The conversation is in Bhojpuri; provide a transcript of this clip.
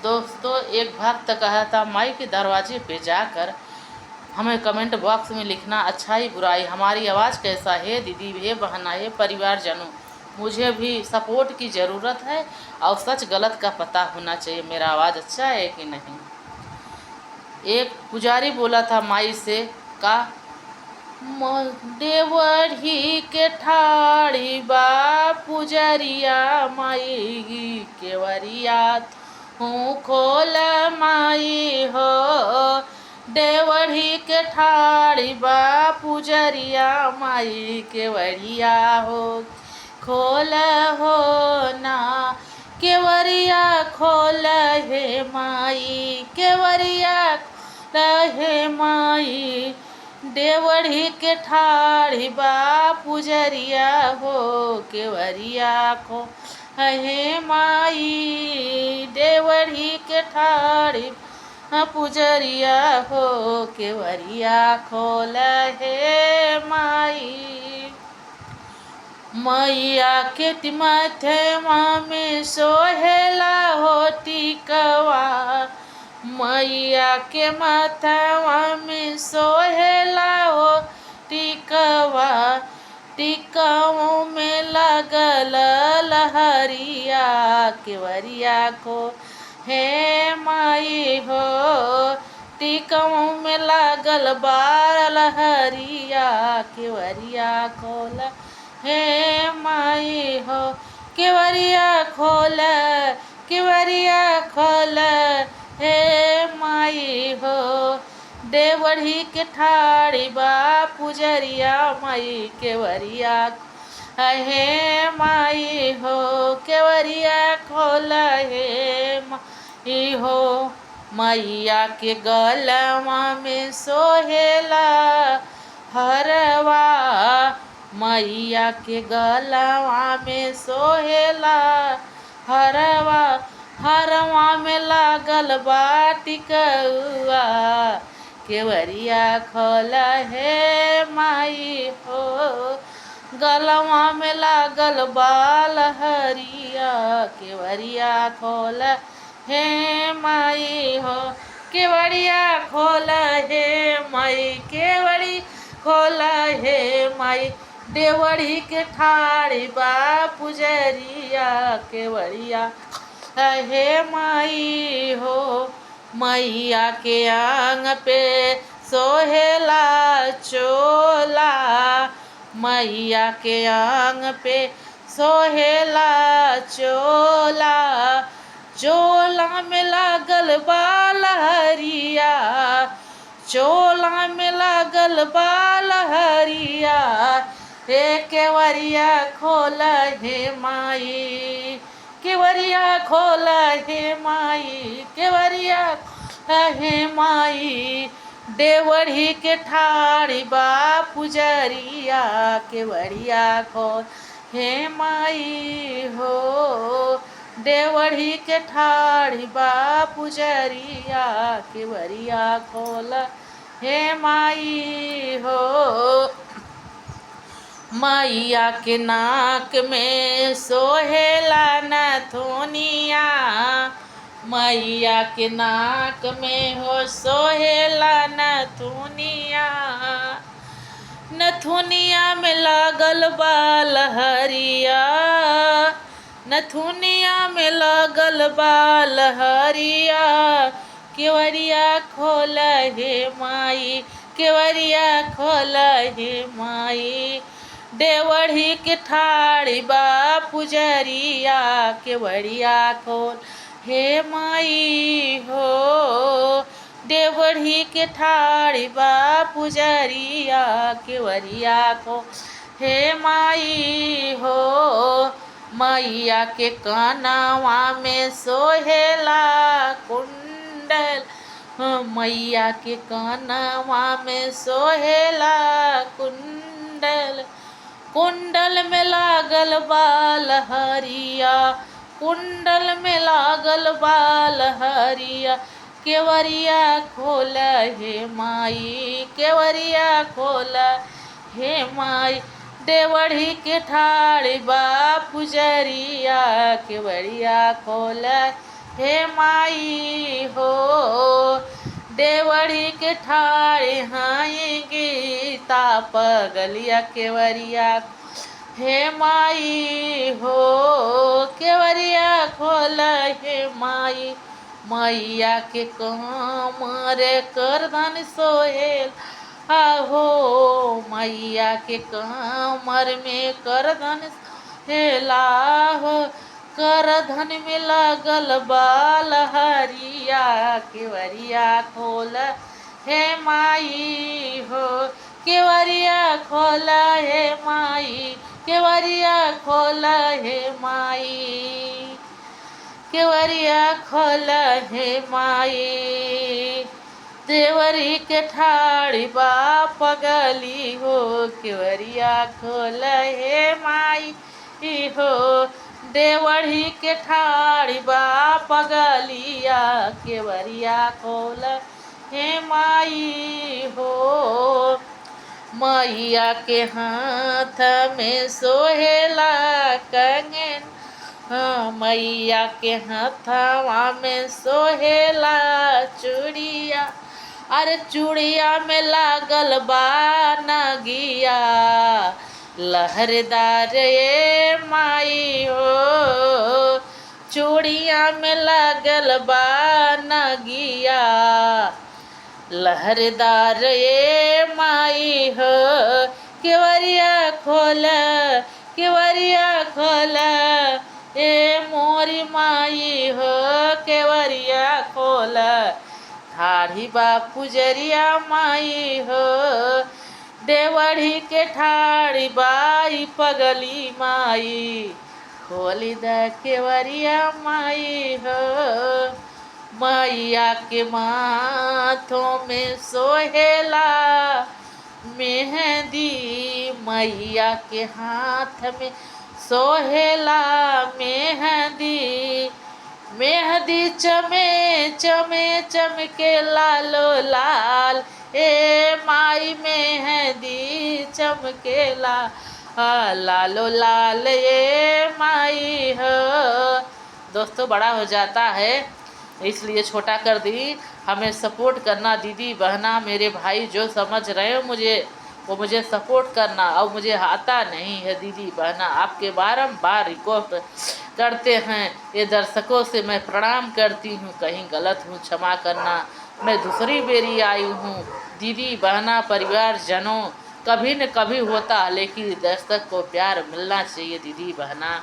दोस्तों, एक भक्त कहा था, माई के दरवाजे पे जाकर हमें कमेंट बॉक्स में लिखना अच्छाई बुराई, हमारी आवाज़ कैसा है दीदी, हे बहना, हे परिवारजनों, मुझे भी सपोर्ट की ज़रूरत है और सच गलत का पता होना चाहिए, मेरा आवाज़ अच्छा है कि नहीं। एक पुजारी बोला था माई से, का देवढ़ी के ठाड़ी बा पुजरिया माई केवरिया हूँ खोल माई हो, देवढ़ी के ठाड़ी बा पुजरिया माई केवरिया हो खोल हो ना, केवरिया खोल हे माई, केवरिया हे माई, देवढ़ी के ठाड़ी बा पुजरिया हो केवरिया को हे माई, देवढ़ी के ठाड़ी पुजरिया हो केवरिया खोल हे माई। मैया के तिमथवा में सोहेला हो टिकवा, मैया के माथवा में सोहेला हो टिकवा, टिकवों में लगल लहरिया केवरिया को हे माई हो, टिकवों में लागल बार लहरिया केवरिया खोल हे माई हो, केवरिया खोल, केवरिया खोल हे माई हो, देवढ़ी के ठाड़ी बा पुजरिया माई केवरिया हे माई हो, केवरिया खोल हे माई हो। मैया के गलवा में सोहेला हरवा, मैया के गलवा में सोहेला हरवा, हरवा में लागल बा टिकवा, केवरिया खोल हे माई हो, गलवा में लागल बा लहरिया केवरिया खोल हे माई हो, केवरिया खोल हे माई, केवड़ी खोल हे माई, देवढ़ी के ठाड़ी बा पुजरिया केवरिया हे माई हो, मैया के आंग पे सोहेला चोला, मैया के आंग पे सोहेला चोला, चोला में लागल बा लहरिया, चोला में लागल बा लहरिया, हे केवरिया खोल हे माई, केवरिया खोल हे माई, केवरिया हे माई, देवढ़ी के ठाड़ी बा पुजरिया केवरिया खोल हे माई हो, देवढ़ी के ठाड़ी बा पुजरिया केवरिया खोल हे माई हो। मैया के नाक में सोहेला नथुनिया, मैया के नाक में हो सोहेला नथुनिया, नथुनिया में लागल बा लहरिया, नथुनिया में लागल बा लहरिया, केवरिया खोल हे माई, केवरिया खोल हे माई, देवढ़ी के ठाड़ी बा पुजरिया केवरिया खोल हे माई हो, देवढ़ी के ठाड़ी बा पुजरिया केवरिया खोल हे माई हो, मैया के कानवा में सोहेला कुंडल, मैया के कानवा में सोहेला कुंडल, कुंडल में लागल बा लहरिया, कुंडल में लागल बा लहरिया, केवरिया खोल हे माई, केवरिया खोल हे माई, देवढ़ी के ठाड़ी बा पुजरिया केवरिया खोल हे माई हो। देवड़ी के ठाड़े हाई गीता पगलिया केवरिया, हे माई हो केवरिया खोल हे माई। मैया के कमर कर धन सोहेल आहो, मैया के कमर में कर धन हेला हो। कर धन में लागल बाल हरिया, केवरिया खोल हे माई हो। केवरिया खोल हे माई, केवरिया खोल हे माई, केवरिया खोल हे माई। देवरी के ठाड़ी बाप गली हो, केवरिया खोल हे माई हो। देवरी के ठाड़ी बाप गलिया, केवरिया खोल हे माई हो। मैया के हाथ में सोहेला कंगन, मैया के हाथवा में सोहेला चूड़िया, अरे चूड़िया में लागल बा नगिया। लहरदार ये माई हो, चूड़िया में लागल बा नगिया। लहरदार ये माई हो, केवरिया खोल, केवरिया खोल ए मोरी माई हो। केवरिया खोल ठाड़ी बा पुजरिया माई हो। देवड़ी के ठाड़ी बाई पगली माई, खोली द केवरिया माई हो। मैया के माथों में सोहेला मेहंदी, मैया के हाथ में सोहेला मेहंदी। मेहंदी चमे चमे चमके लालो लाल, ए माई मेहंदी चमकेला लालो लाल ये माई हो। दोस्तों बड़ा हो जाता है इसलिए छोटा कर दी। हमें सपोर्ट करना दीदी बहना मेरे भाई, जो समझ रहे हो मुझे वो मुझे सपोर्ट करना। और मुझे आता नहीं है दीदी बहना, आपके बारंबार रिक्वेस्ट करते हैं ये दर्शकों से मैं प्रणाम करती हूँ। कहीं गलत हूँ क्षमा करना, मैं दूसरी बेरी आई हूँ। दीदी बहना परिवार जनों, कभी न कभी होता, लेकिन दर्शक को प्यार मिलना चाहिए दीदी बहना।